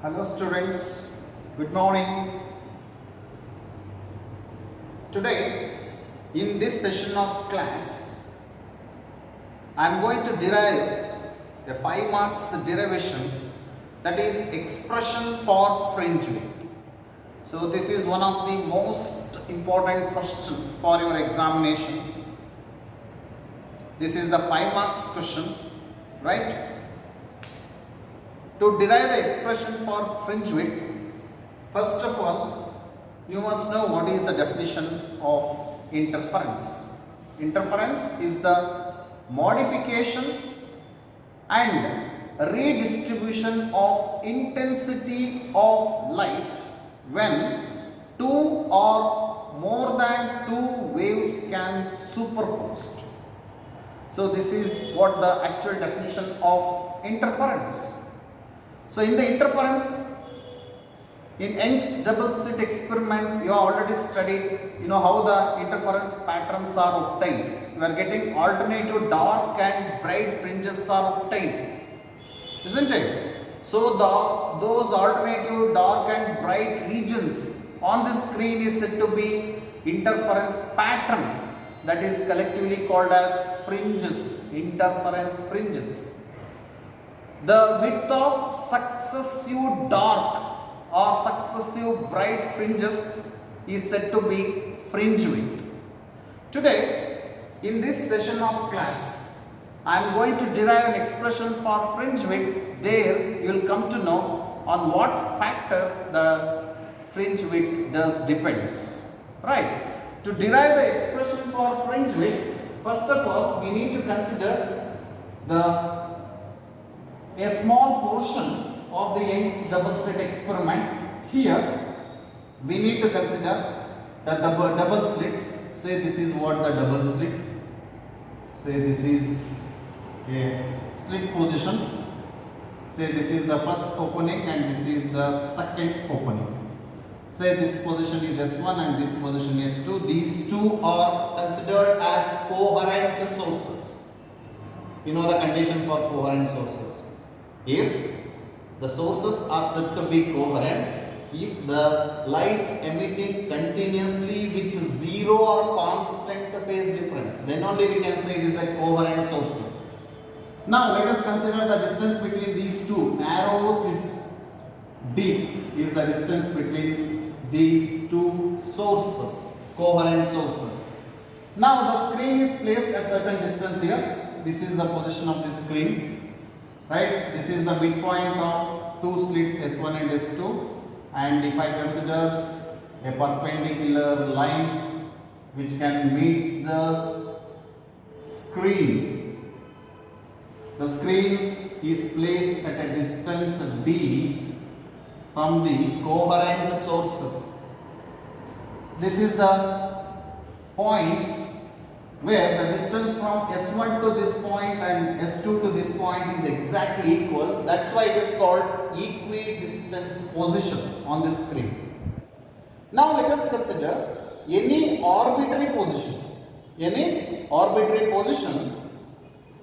Hello students, good morning. Today in this session of class I am going to derive a 5 marks derivation, that is expression for fringe width. So this is one of the most important question for your examination. This is the 5 marks question, right? To derive the expression for fringe width, first of all, you must know what is the definition of interference. Interference is the modification and redistribution of intensity of light when two or more than two waves can superpose. So this is what the actual definition of interference. So in the interference, in Young's double slit experiment, you have already studied, how the interference patterns are obtained. You are getting alternative dark and bright fringes are obtained, isn't it? So those alternative dark and bright regions on the screen is said to be interference pattern, that is collectively called as fringes, interference fringes. The width of successive dark or successive bright fringes is said to be fringe width. Today, in this session of class, I am going to derive an expression for fringe width. There you will come to know on what factors the fringe width does depends. Right? To derive the expression for fringe width, first of all, we need to consider a small portion of the Young's double slit experiment. Here we need to consider the double slits. Say this is what the double slit. Say this is a slit position. Say this is the first opening and this is the second opening. Say this position is S1 and this position is S2. These two are considered as coherent sources. You know the condition for coherent sources. If the sources are said to be coherent, if the light emitting continuously with zero or constant phase difference, then only we can say it is a coherent sources. Now let us consider the distance between these two narrow slits. D is the distance between these two sources, coherent sources. Now the screen is placed at certain distance here. This is the position of the screen. Right, this is the midpoint of two slits S1 and S2, and if I consider a perpendicular line which can meet the screen is placed at a distance D from the coherent sources. This is the point where the distance from S1 to this point and S2 to this point is exactly equal. That's why it is called equidistance position on the screen. Now let us consider any arbitrary position. Any arbitrary position.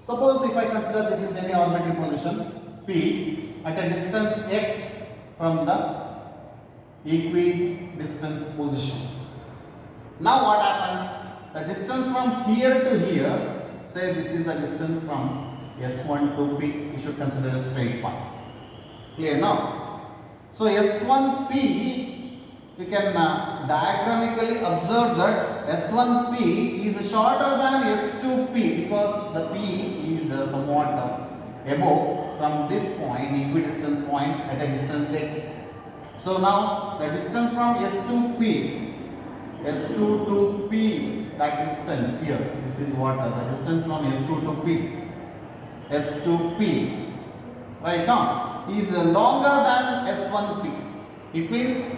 Suppose if I consider this is any arbitrary position P at a distance x from the equidistance position. Now what happens? The distance from here to here, say this is the distance from S1 to P, you should consider a straight path. Clear now? So S1P, you can diagrammatically observe that S1P is shorter than S2P because the P is somewhat above from this point, equidistance point at a distance x. So now the distance from S2 to P, that distance here, this is what the distance from S2 to P, right now is longer than S1P. It means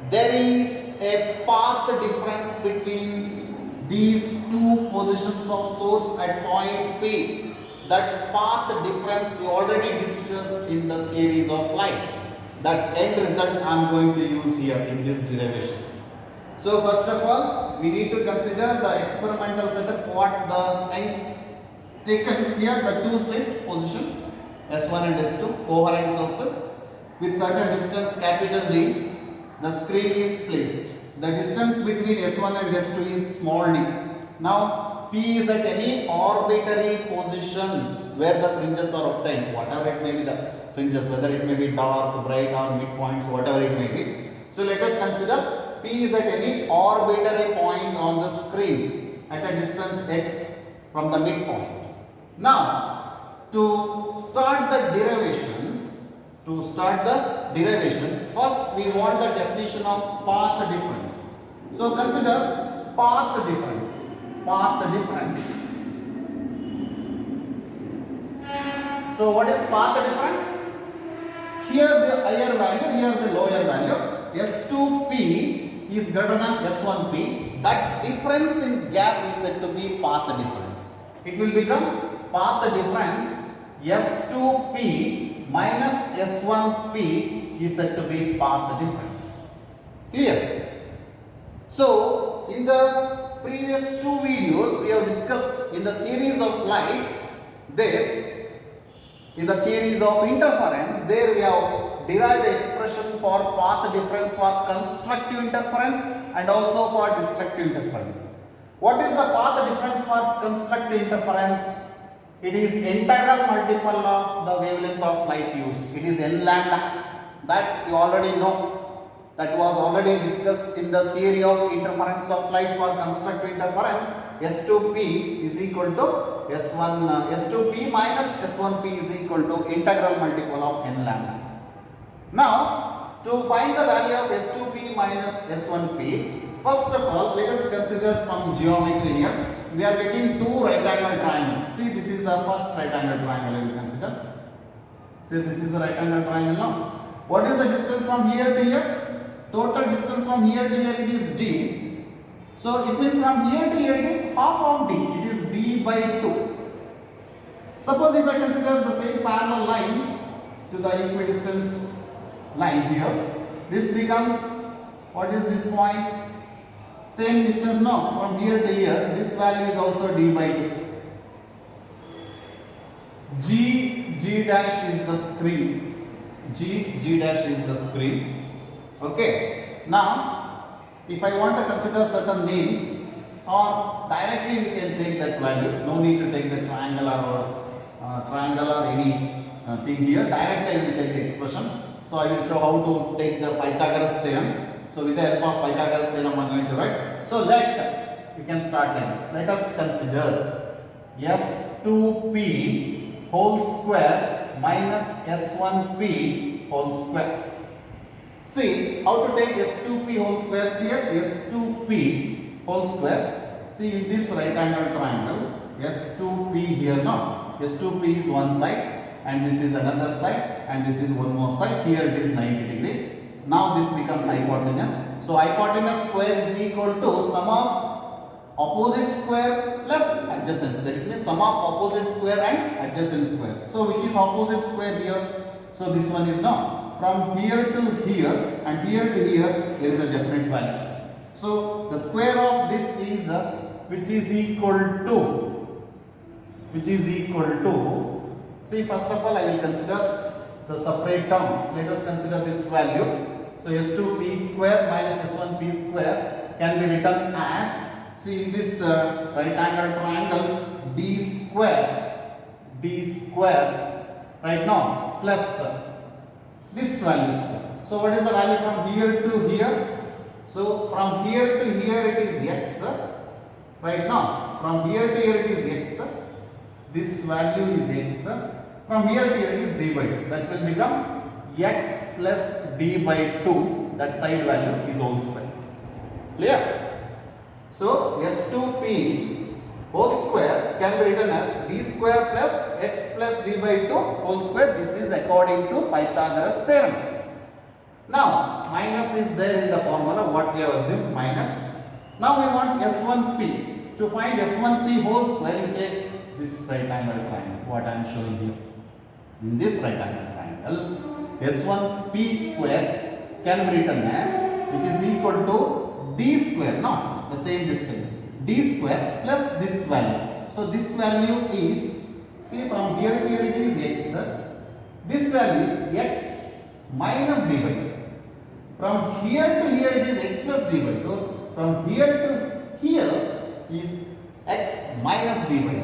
there is a path difference between these two positions of source at point P. That path difference you already discussed in the theories of light. That end result I am going to use here in this derivation. So first of all, we need to consider the experimental setup, what the Young's taken here, the two slits position S1 and S2, coherent sources. with certain distance capital D, the screen is placed. The distance between S1 and S2 is small d. Now P is at any arbitrary position where the fringes are obtained, whatever it may be the fringes, whether it may be dark, bright or midpoints, whatever it may be. So let us consider P is at any arbitrary point on the screen at a distance x from the midpoint. Now to start the derivation, first we want the definition of path difference. So consider path difference. So what is path difference? Here the higher value, here the lower value. S2P is greater than S1P. That difference in gap is said to be path difference. It will become path difference S2P minus S1P is said to be path difference. Clear? So in the previous two videos we have discussed in the theories of light, there in the theories of interference, there we have derived the expression for path difference for constructive interference and also for destructive interference. What is the path difference for constructive interference? It is integral multiple of the wavelength of light used. It is n lambda. That you already know. That was already discussed in the theory of interference of light for constructive interference. S2P is equal to S2P minus S1P is equal to integral multiple of n lambda. Now, to find the value of S2P minus S1P, first of all, let us consider some geometry here. We are getting two right angle triangles. See, this is the first right angle triangle I will consider. See, this is the right angle triangle now. What is the distance from here to here? Total distance from here to here it is d. So it means from here to here it is half of d. It is d by 2. Suppose if I consider the same parallel line to the equidistance line here, this becomes, what is this point? Same distance now from here to here. This value is also d by 2. G dash is the screen. G dash is the screen. Okay. Now, if I want to consider certain names, or directly we can take that value. No need to take the triangle or any thing here. Directly I will take the expression. So I will show how to take the Pythagoras theorem. So with the help of Pythagoras theorem I am going to write. So we can start like this. Let us consider S2P whole square minus S1P whole square. See how to take S2P whole square here. S2P whole square. See in this right angle triangle, S2P here now. S2P is one side and this is another side and this is one more side. Here it is 90 degree. Now this becomes hypotenuse. So hypotenuse square is equal to sum of opposite square plus adjacent square. It means sum of opposite square and adjacent square. So which is opposite square here? So this one is now. From here to here and here to here, there is a definite value. So the square of this is which is equal to, see, first of all I will consider the separate terms. Let us consider this value. So S2P square minus S1P square can be written as, see in this right angle triangle, D square right now plus this value square. So what is the value from here to here? So from here to here it is x. Right now from here to here it is x. This value is x. From here to here it is d by 2. That will become x plus d by 2. That side value is whole square. Clear? So S2P whole square can be written as d square plus x plus d by 2 whole square. This is according to Pythagoras theorem. Now minus is there in the formula, what we have assumed, minus. Now we want S1P. To find S1P whole square, you take this right angle triangle, what I am showing here. In this right angle triangle, S1P square can be written as, which is equal to d square, no, the same distance, d square plus this value. So this value is, see from here to here it is x. This value is x minus d by 2. From here to here it is x plus d by 2. From here to here is x minus d by 2.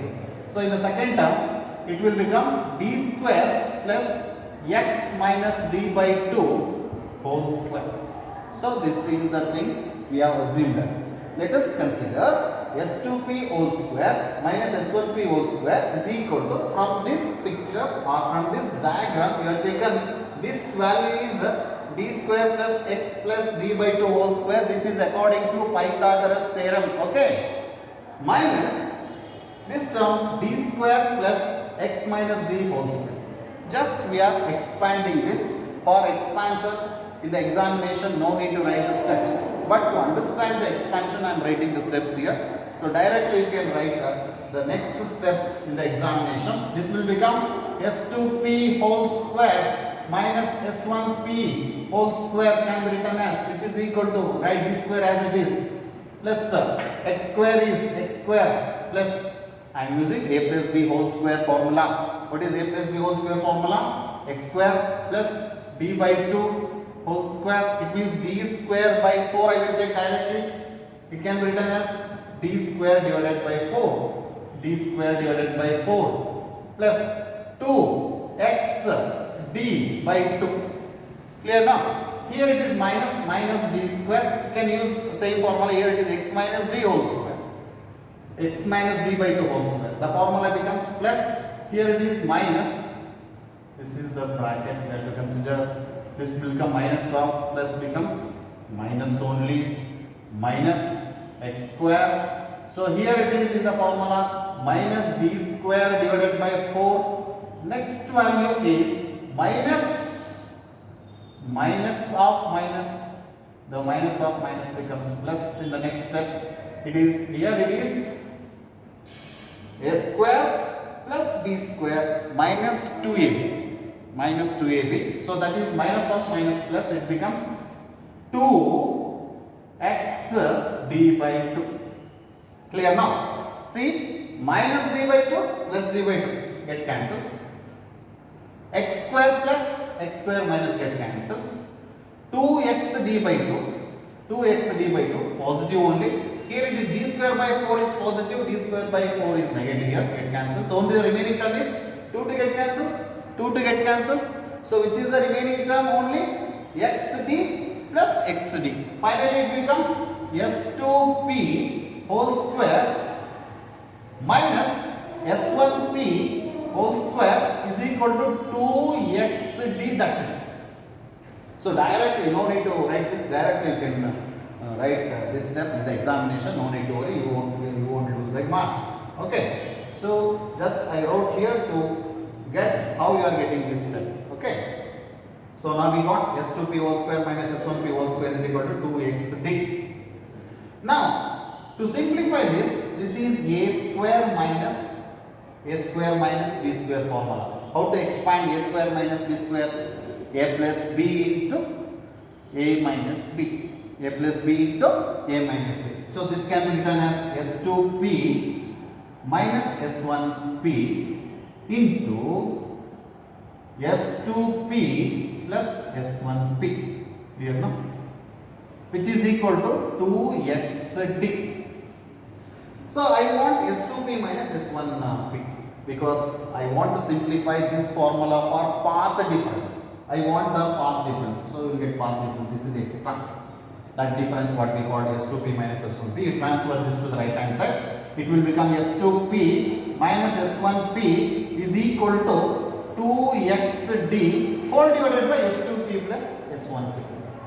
So in the second term it will become d square plus x minus d by 2 whole square. So this is the thing we have assumed that. Let us consider S2p whole square minus S1p whole square is equal to, from this picture or from this diagram we have taken this value is d square plus x plus d by 2 whole square. This is according to Pythagoras theorem. Okay. Minus this term d square plus x minus d whole square. Just we are expanding this. For expansion in the examination no need to write the steps, but to understand the expansion I am writing the steps here. So directly you can write the next step in the examination. This will become S2p whole square minus S1p whole square can be written as, which is equal to, write d square as it is, plus x square is x square plus, I am using a plus b whole square formula. What is a plus b whole square formula? X square plus d by 2 whole square. It means d square by 4 I will take directly. It can be written as d square divided by 4. D square divided by 4 plus 2x d by 2. Clear now? Here it is minus d square. You can use the same formula. Here it is x minus d whole square. X minus d by 2 whole square. The formula becomes plus. Here it is minus. This is the bracket we have to consider. This will become minus of, plus becomes minus only, minus x square. So here it is in the formula minus d square divided by 4. Next value is minus of minus. The minus of minus becomes plus in the next step. It is, here it is a square plus b square minus 2ab. Minus 2ab. So that is minus of minus plus, it becomes 2x d by 2. Clear now? See, minus d by 2 plus d by 2 get cancels. X square plus x square minus get cancels. 2x d by 2. 2x d by 2 positive only. Here it is d square by 4 is positive, d square by 4 is negative here, get cancels. So only the remaining term is 2 to get cancels. 2 to get cancels. So which is the remaining term? Only xd plus xd. Finally it becomes s2p whole square minus s1p whole square is equal to 2xd. That's it. So directly, no need to write this. Directly you can write this step in the examination. No need to worry. You won't lose the marks. Okay. So just I wrote here to get how you are getting this step. Okay. So now we got s2p whole square minus s1p whole square is equal to 2xd. Now to simplify this, this is a square minus b square formula. How to expand a square minus b square? A plus b into a minus b. A plus b into a minus b. So this can be written as s2p minus s1p into S2p plus S1p. Clear now? Which is equal to 2xd. So I want S2p minus S1p because I want to simplify this formula for path difference. I want the path difference. So you will get path difference. This is the extra. That difference what we call S2p minus S1p. You transfer this to the right hand side. It will become S2p minus S1p is equal to 2xd whole divided by S2p plus S1p.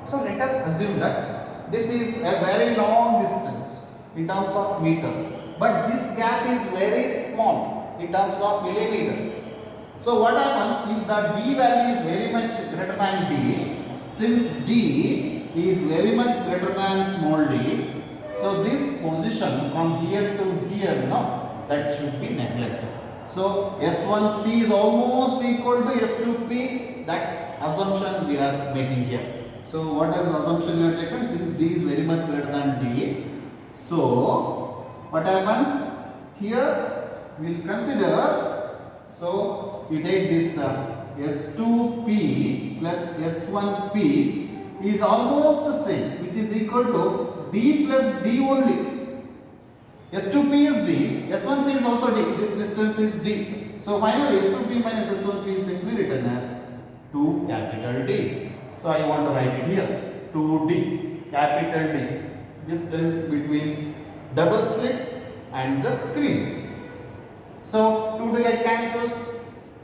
So let us assume that this is a very long distance in terms of meter, but this gap is very small in terms of millimeters. So what happens if the d value is very much greater than d? Since d is very much greater than small d, so this position from here to here, no, that should be neglected. So S1p is almost equal to S2p. That assumption we are making here. So what is the assumption we have taken? Since d is very much greater than d, so what happens here? We will consider. So you take this S2P plus S1P is almost the same, which is equal to D plus D only. S2P is D, S1P is also D, this distance is D. So finally S2P minus S1P is simply written as 2 capital D. So I want to write it here, 2D, capital D, distance between double slit and the screen. So 2 to get cancels.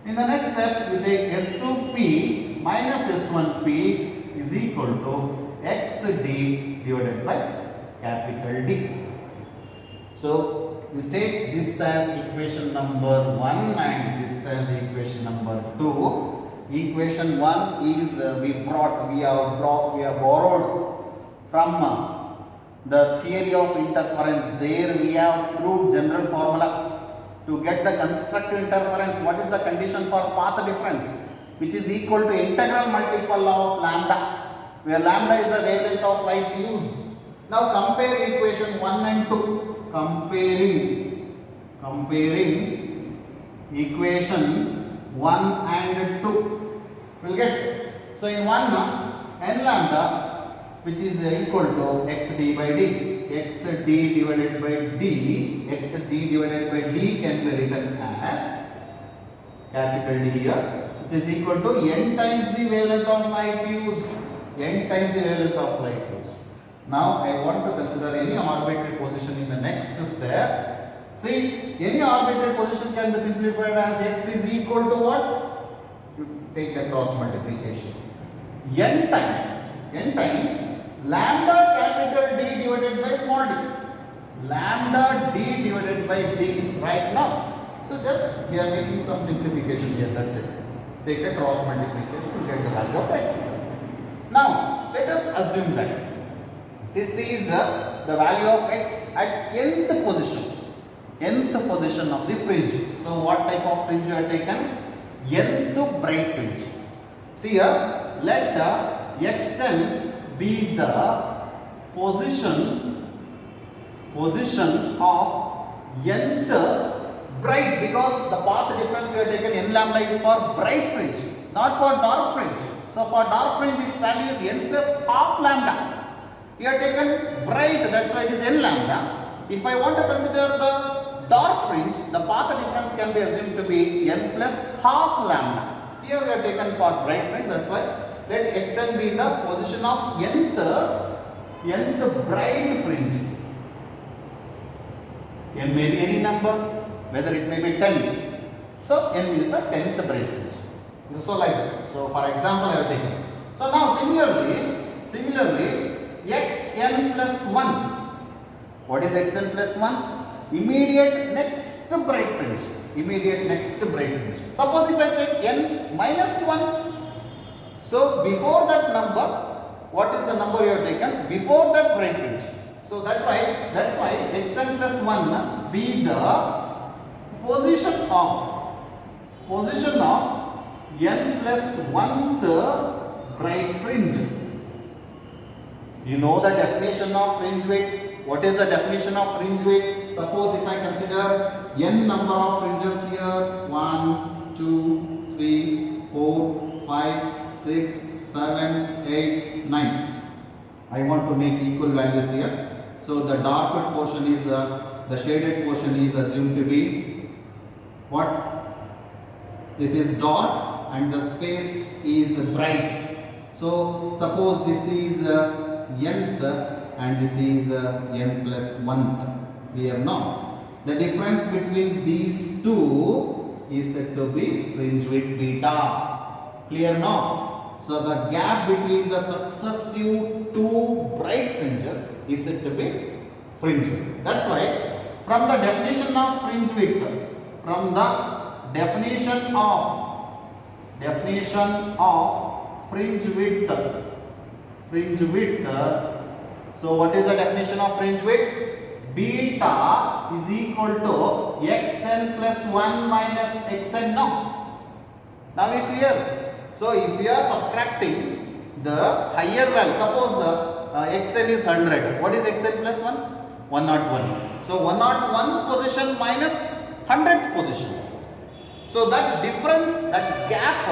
In the next step, we take S2P minus S1P is equal to XD divided by capital D. So you take this as equation number 1 and this as equation number 2. Equation 1 is we have borrowed from the theory of interference. There we have proved general formula. To get the constructive interference, what is the condition for path difference? Which is equal to integral multiple of lambda, where lambda is the wavelength of light used. Now compare equation 1 and 2. Comparing equation 1 and 2. We'll get. So in 1, n lambda, which is equal to xd by d. xd divided by d, xd divided by d can be written as capital D here, which is equal to n times the wavelength of light used. N times the wavelength of light used. Now I want to consider any arbitrary position in the next step. See, any arbitrary position can be simplified as x is equal to what? You take the cross multiplication. n times lambda capital D divided by small d. Lambda d divided by d right now. So just we are making some simplification here, that's it. Take the cross multiplication to get the value of x. Now let us assume that this is the value of x at nth position of the fringe. So what type of fringe you have taken? Nth bright fringe. See here, let xn be the position of nth bright, because the path difference we have taken n lambda is for bright fringe, not for dark fringe. So for dark fringe its value is n plus half lambda. We have taken bright, that's why it is n lambda. If I want to consider the dark fringe, the path difference can be assumed to be n plus half lambda. Here we have taken for bright fringe, that's why let xn be the position of nth bright fringe. N may be any number, whether it may be 10. So n is the 10th bright fringe. So like that. So for example I have taken. So now similarly xn plus 1. What is xn plus 1? Immediate next bright fringe. Suppose if I take n minus 1. So before that number, what is the number you have taken? Before that bright fringe. So that's why xn plus 1 be the position of n plus 1th bright fringe. You know the definition of fringe width. What is the definition of fringe width? Suppose if I consider n number of fringes here, 1, 2, 3, 4, 5, 6, 7, 8, 9. I want to make equal values here. So the darker portion is, the shaded portion is assumed to be what? This is dark and the space is bright. So suppose this is nth and this is n plus 1th. Clear now? The difference between these two is said to be fringe width beta. Clear now? So the gap between the successive two bright fringes is said to be fringe width. That's why from the definition of fringe width, fringe width. So what is the definition of fringe width? Beta is equal to xn plus 1 minus xn now. Now we clear? So if we are subtracting the higher value, suppose xn is 100. What is xn plus 1? 101. So 101 position minus 100th position. So that difference, that gap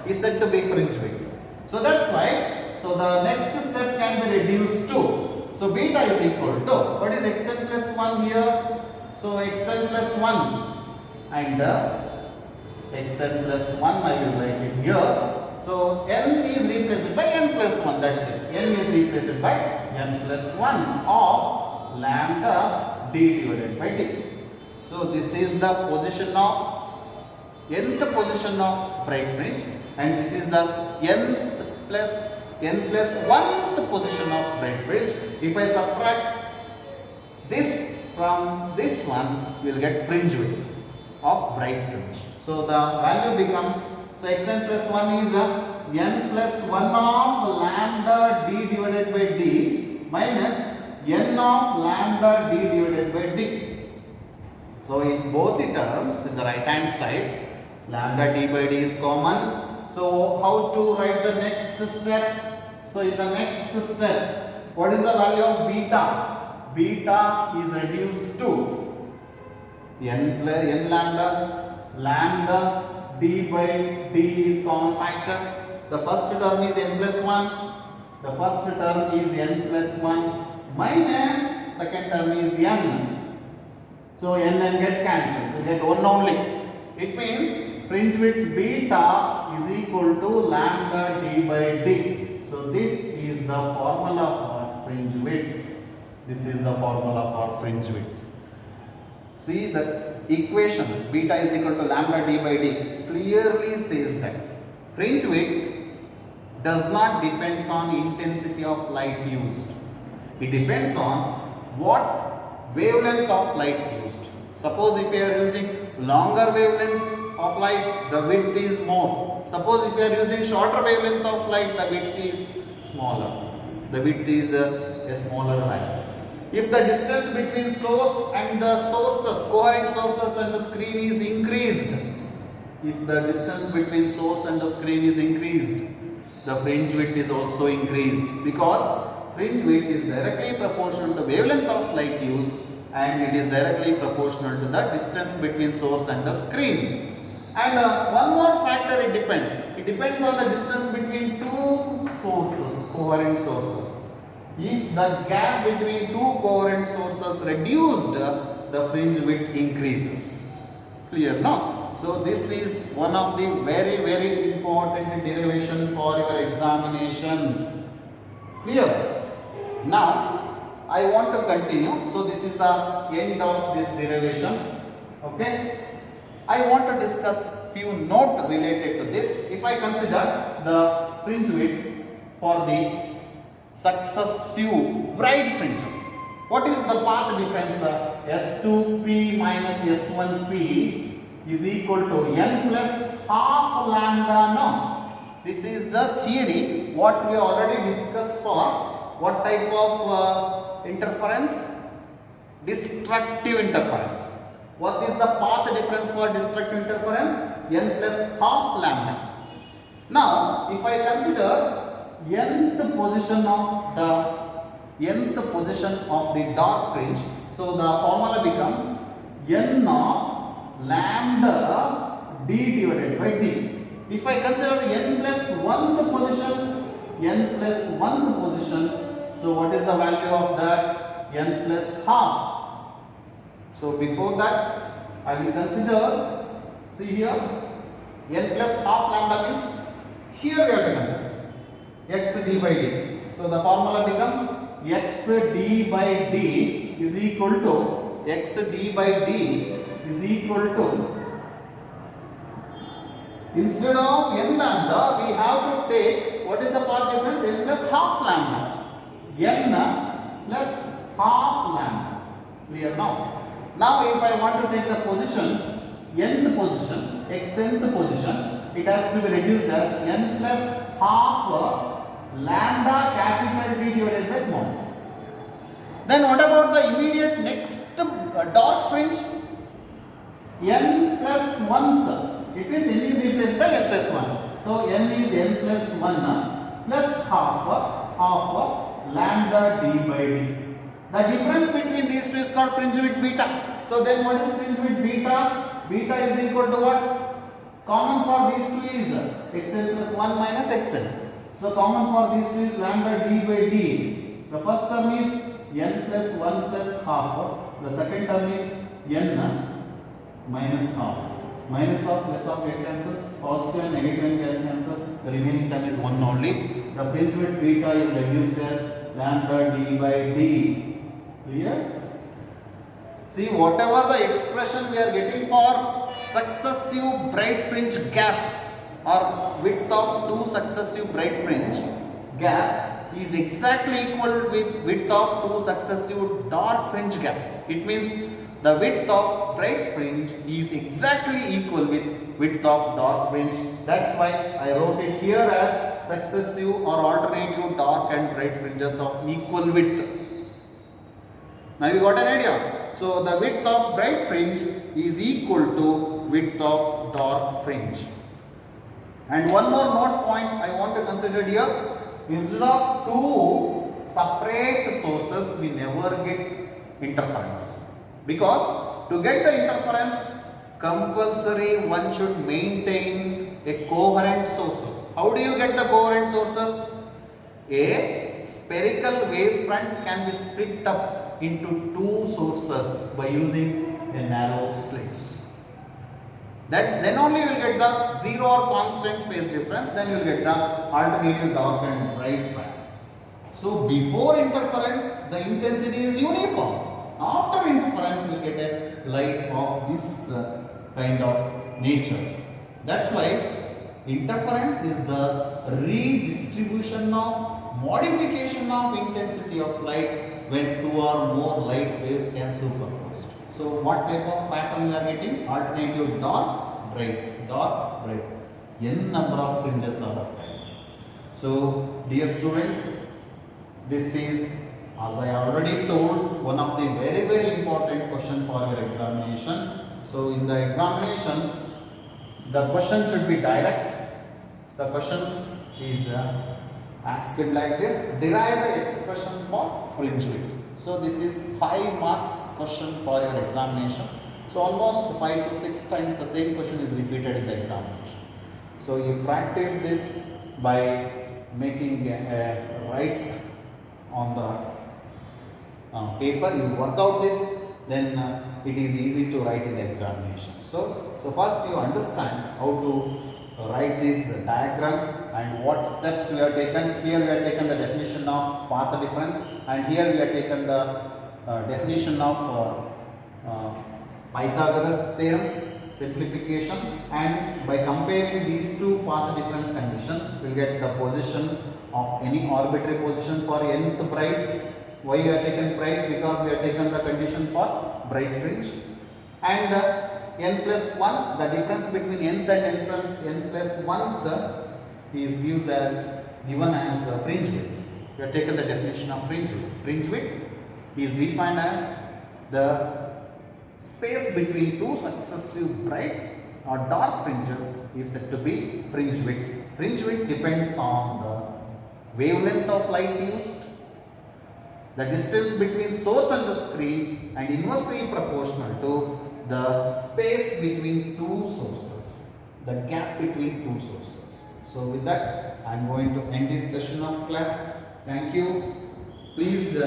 is said to be fringe width. So that's why, so the next step can be reduced to, so beta is equal to, what is xn plus 1 here? So xn plus 1 and xn plus 1 I will write it here. So n is replaced by n plus 1, that's it. N is replaced by n plus 1 of lambda d divided by d. So this is the position of nth position of bright fringe, and this is the n plus 1th position of bright fringe. If I subtract this from this one, we will get fringe width of bright fringe. So the value becomes, so xn plus 1 is n plus 1 of lambda d divided by d minus n of lambda d divided by d. So in both the terms, in the right hand side, lambda d by d is common. So how to write the next step? So in the next step, what is the value of beta? Beta is reduced to n lambda d by d is common factor. The first term is n plus 1. The first term is n plus 1 minus second term is n. So n get cancelled. So we get 1 only. It means fringe width beta is equal to lambda d by d. So this is the formula for fringe width. This is the formula for fringe width. See the equation beta is equal to lambda d by d clearly says that fringe width does not depend on intensity of light used. It depends on what wavelength of light used. Suppose if you are using longer wavelength of light, the width is more. Suppose if you are using shorter wavelength of light, the width is smaller. The width is a smaller value. If the distance between source and the sources, coherent sources and the screen is increased, if the distance between source and the screen is increased, the fringe width is also increased, because fringe width is directly proportional to the wavelength of light used, and it is directly proportional to the distance between source and the screen. And one more factor, it depends. It depends on the distance between two sources, coherent sources. If the gap between two coherent sources reduced, the fringe width increases. Clear now? So this is one of the very important derivation for your examination. Clear? Now I want to continue. So this is the end of this derivation. Okay. I want to discuss few notes related to this. If I consider the fringe width for the successive bright fringes, what is the path difference? S2p minus S1p is equal to n plus half lambda. No, this is the theory what we already discussed for what type of interference? Destructive interference. What is the path difference for destructive interference? N plus half lambda. Now, if I consider nth position of the dark fringe, so the formula becomes n of lambda d divided by d. If I consider n plus 1th position, so what is the value of that? N plus half. So before that, I will consider, see here, n plus half lambda means here we have to consider x d by d. So the formula becomes x d by d is equal to x d by d is equal to, instead of n lambda, we have to take what is the path difference? N plus half lambda. N plus half lambda. Clear now? Now if I want to take the position, nth position, xnth position, it has to be reduced as n plus half lambda capital D divided by small. Then what about the immediate next dark fringe? N plus 1th. It means n is replaced by n plus 1. So n is n plus 1 plus half lambda d by d. The difference between these two is called fringe width beta. So then what is fringe width beta? Beta is equal to what? Common for these two is xl plus 1 minus xl. So common for these two is lambda d by dA. The first term is n plus 1 plus half. The second term is n minus half. Minus of less of get cancels, positive and negative and get cancel. The remaining term is 1 only. The fringe width beta is reduced as lambda d by d. Clear? See, whatever the expression we are getting for successive bright fringe gap or width of two successive bright fringe gap is exactly equal with width of two successive dark fringe gap. It means the width of bright fringe is exactly equal with width of dark fringe. That's why I wrote it here as successive or alternative dark and bright fringes of equal width. Now you got an idea. So the width of bright fringe is equal to width of dark fringe. And one more note point I want to consider here. Instead of two separate sources, we never get interference. Because to get the interference, compulsory one should maintain a coherent sources. How do you get the coherent sources? A spherical wavefront can be split up into two sources by using a narrow slits. Then only you will get the zero or constant phase difference. Then you will get the alternative dark and bright front. So before interference, the intensity is uniform. After interference, we get a light of this kind of nature. That's why interference is the redistribution of modification of intensity of light when two or more light waves can superpose. So what type of pattern we are getting? Alternative dark, bright, n number of fringes are applied. So dear students, this is, as I already told, one of the very important question for your examination. So in the examination, the question should be direct. The question is asked like this: derive the expression for fringe width. So this is 5 marks question for your examination. So almost 5 to 6 times the same question is repeated in the examination. So you practice this by making a write on the paper. You work out this, then it is easy to write in the examination. So first you understand how to write this diagram and what steps we have taken. Here we have taken the definition of path difference, and here we have taken the definition of Pythagoras theorem, simplification, and by comparing these two path difference condition, we will get the position of any arbitrary position for nth bright. Why we have taken bright? Because we have taken the condition for bright fringe. And n plus 1, the difference between nth and n plus 1th is given as fringe width. We have taken the definition of fringe width. Fringe width is defined as the space between two successive bright or dark fringes is said to be fringe width. Fringe width depends on the wavelength of light used, the distance between source and the screen, and inversely proportional to the space between two sources, the gap between two sources. So with that, I am going to end this session of class. Thank you. Please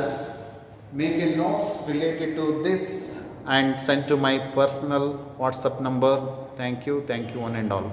make a notes related to this and send to my personal WhatsApp number. Thank you one and all.